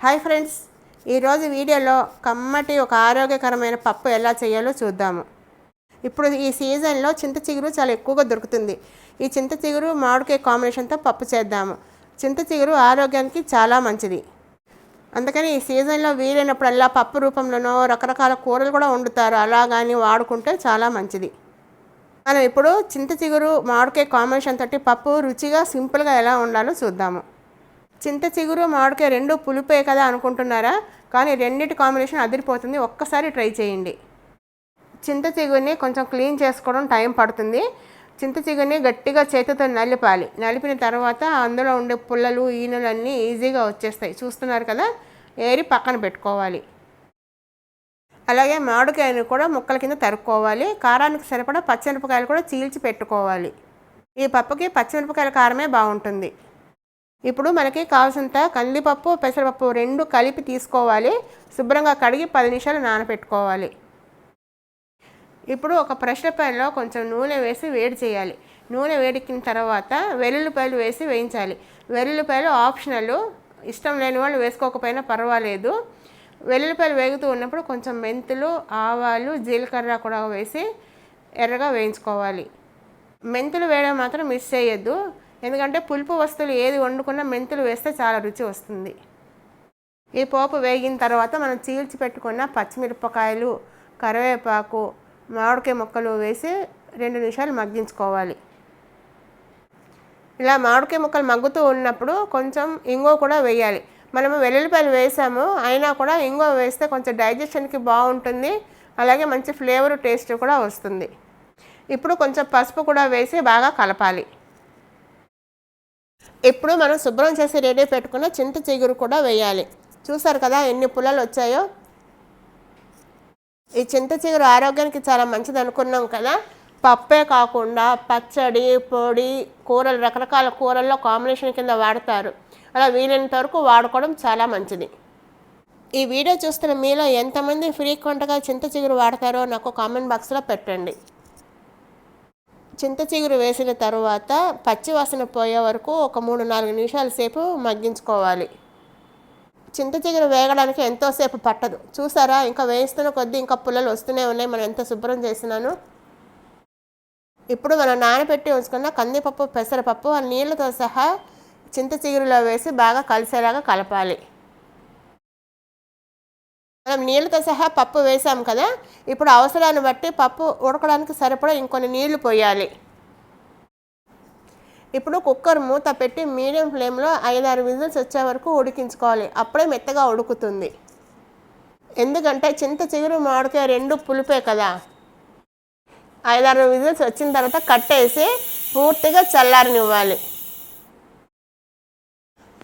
Hi friends, ఈరోజు వీడియోలో కమ్మటి ఒక ఆరోగ్యకరమైన పప్పు ఎలా చేయాలో చూద్దాము. ఇప్పుడు ఈ సీజన్లో చింత చిగురు చాలా ఎక్కువగా దొరుకుతుంది. ఈ చింత చిగురు మామిడికాయ కాంబినేషన్తో పప్పు చేద్దాము. చింత చిగురు ఆరోగ్యానికి చాలా మంచిది. అందుకని ఈ సీజన్లో వీలైనప్పుడల్లా పప్పు రూపంలోనో రకరకాల కూరలు కూడా వండుతారు. అలా కానీ వాడుకుంటే చాలా మంచిది. మనం ఇప్పుడు చింత చిగురు మామిడికాయ కాంబినేషన్ తోటి పప్పు రుచిగా సింపుల్గా ఎలా వండాలో చూద్దాము. చింత చిగురు మామిడికాయ రెండు పులిపే కదా అనుకుంటున్నారా? కానీ రెండింటి కాంబినేషన్ అదిరిపోతుంది. ఒక్కసారి ట్రై చేయండి. చింత చిగురుని కొంచెం క్లీన్ చేసుకోవడం టైం పడుతుంది. చింత చిగురుని గట్టిగా చేతితో నలిపాలి. నలిపిన తర్వాత అందులో ఉండే పుల్లలు ఈనెలు అన్నీ ఈజీగా వచ్చేస్తాయి. చూస్తున్నారు కదా, ఏరి పక్కన పెట్టుకోవాలి. అలాగే మామిడికాయను కూడా ముక్కల కింద తరుక్కోవాలి. కారానికి సరిపడా పచ్చిమిరపకాయలు కూడా చీల్చి పెట్టుకోవాలి. ఈ పప్పుకి పచ్చిమిరపకాయల కారమే బాగుంటుంది. ఇప్పుడు మనకి కావాల్సినంత కందిపప్పు పెసరపప్పు రెండు కలిపి తీసుకోవాలి. శుభ్రంగా కడిగి 10 నిమిషాలు నానబెట్టుకోవాలి. ఇప్పుడు ఒక ప్రెషర్ ప్యాన్లో కొంచెం నూనె వేసి వేడి చేయాలి. నూనె వేడెక్కిన తర్వాత వెల్లుల్లిపాయలు వేసి వేయించాలి. వెల్లుల్లిపాయలు ఆప్షనల్, ఇష్టం లేని వాళ్ళు వేసుకోకపోయినా పర్వాలేదు. వెల్లుల్లిపాయలు వేగుతూ ఉన్నప్పుడు కొంచెం మెంతులు, ఆవాలు, జీలకర్ర కూడా వేసి ఎర్రగా వేయించుకోవాలి. మెంతులు వేయడం మాత్రం మిస్ చేయొద్దు, ఎందుకంటే పులుపు వస్తువులు ఏది వండుకున్నా మెంతులు వేస్తే చాలా రుచి వస్తుంది. ఈ పోపు వేగిన తర్వాత మనం చీల్చి పెట్టుకున్న పచ్చిమిరపకాయలు, కరివేపాకు, మామిడికాయ ముక్కలు వేసి 2 నిమిషాలు మగ్గించుకోవాలి. ఇలా మామిడికాయ ముక్కలు మగ్గుతూ ఉన్నప్పుడు కొంచెం ఇంగువ కూడా వేయాలి. మనము వెల్లుల్లిపాయలు వేసాము, అయినా కూడా ఇంగువ వేస్తే కొంచెం డైజెషన్కి బాగుంటుంది. అలాగే మంచి ఫ్లేవర్ టేస్ట్ కూడా వస్తుంది. ఇప్పుడు కొంచెం పసుపు కూడా వేసి బాగా కలపాలి. ఇప్పుడు మనం శుభ్రం చేసి రెడీ పెట్టుకున్న చింత చిగురు కూడా వేయాలి. చూసారు కదా ఎన్ని పుల్లలు వచ్చాయో. ఈ చింత చిగురు ఆరోగ్యానికి చాలా మంచిది అనుకున్నాం కదా. పప్పే కాకుండా పచ్చడి, పొడి, కూరలు, రకరకాల కూరల్లో కాంబినేషన్ కింద వాడతారు. అలా వీలైనంత వరకు వాడుకోవడం చాలా మంచిది. ఈ వీడియో చూస్తున్న మీలో ఎంతమంది ఫ్రీక్వెంట్గా చింత చిగురు వాడతారో నాకు కామెంట్ బాక్స్లో పెట్టండి. చింత చిగురు వేసిన తర్వాత పచ్చివాసన పోయే వరకు ఒక 3-4 నిమిషాల సేపు మగ్గించుకోవాలి. చింత చిగురు వేగడానికి ఎంతోసేపు పట్టదు. చూసారా, ఇంకా వేయిస్తున్న కొద్దీ ఇంకా పుల్లలు వస్తూనే ఉన్నాయి. మనం ఎంత శుభ్రం చేసినాను. ఇప్పుడు మనం నానబెట్టి ఉంచుకున్న కందిపప్పు, పెసరపప్పు ఆ నీళ్ళతో సహా చింత చిగురులో వేసి బాగా కలిసేలాగా కలపాలి. మనం నీళ్ళతో సహా పప్పు వేసాం కదా, ఇప్పుడు అవసరాన్ని బట్టి పప్పు ఉడకడానికి సరిపడా ఇంకొన్ని నీళ్లు పోయాలి. ఇప్పుడు కుక్కర్ మూత పెట్టి మీడియం ఫ్లేమ్లో 5-6 విజిల్స్ వచ్చే వరకు ఉడికించుకోవాలి. అప్పుడే మెత్తగా ఉడుకుతుంది. ఎందుకంటే చింత చిగురు మామిడికాయ రెండు పులిపే కదా. 5-6 విజిల్స్ వచ్చిన తర్వాత కట్టేసి పూర్తిగా చల్లారనివ్వాలి.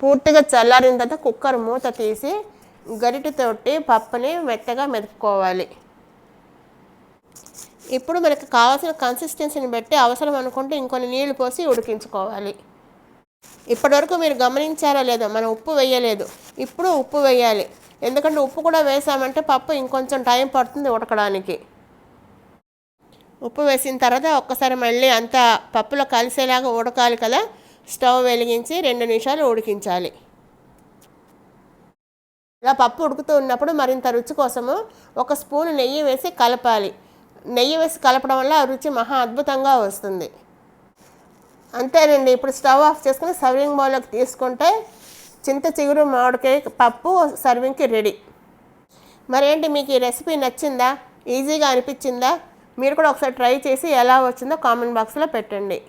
పూర్తిగా చల్లారిన తర్వాత కుక్కర్ మూత తీసి గరిటెతోటి పప్పుని మెత్తగా మెదుపుకోవాలి. ఇప్పుడు మనకు కావాల్సిన కన్సిస్టెన్సీని బట్టి అవసరం అనుకుంటే ఇంకొన్ని నీళ్లు పోసి ఉడికించుకోవాలి. ఇప్పటివరకు మీరు గమనించారో లేదో, మనం ఉప్పు వేయలేదు. ఇప్పుడు ఉప్పు వేయాలి. ఎందుకంటే ఉప్పు కూడా వేసామంటే పప్పు ఇంకొంచెం టైం పడుతుంది ఉడకడానికి. ఉప్పు వేసిన తర్వాత ఒక్కసారి మళ్ళీ అంతా పప్పులో కలిసేలాగా ఉడకాలి కదా. స్టవ్ వెలిగించి 2 నిమిషాలు ఉడికించాలి. ఇలా పప్పు ఉడుకుతూ ఉన్నప్పుడు మరింత రుచి కోసము 1 స్పూన్ నెయ్యి వేసి కలపాలి. నెయ్యి వేసి కలపడం వల్ల రుచి మహా అద్భుతంగా వస్తుంది. అంతేనండి. ఇప్పుడు స్టవ్ ఆఫ్ చేసుకుని సర్వింగ్ బౌల్లోకి తీసుకుంటే చింత చిగురు మామిడికాయ పప్పు సర్వింగ్కి రెడీ. మరేంటి, మీకు ఈ రెసిపీ నచ్చిందా? ఈజీగా అనిపించిందా? మీరు కూడా ఒకసారి ట్రై చేసి ఎలా వచ్చిందో కామెంట్ బాక్స్లో పెట్టండి.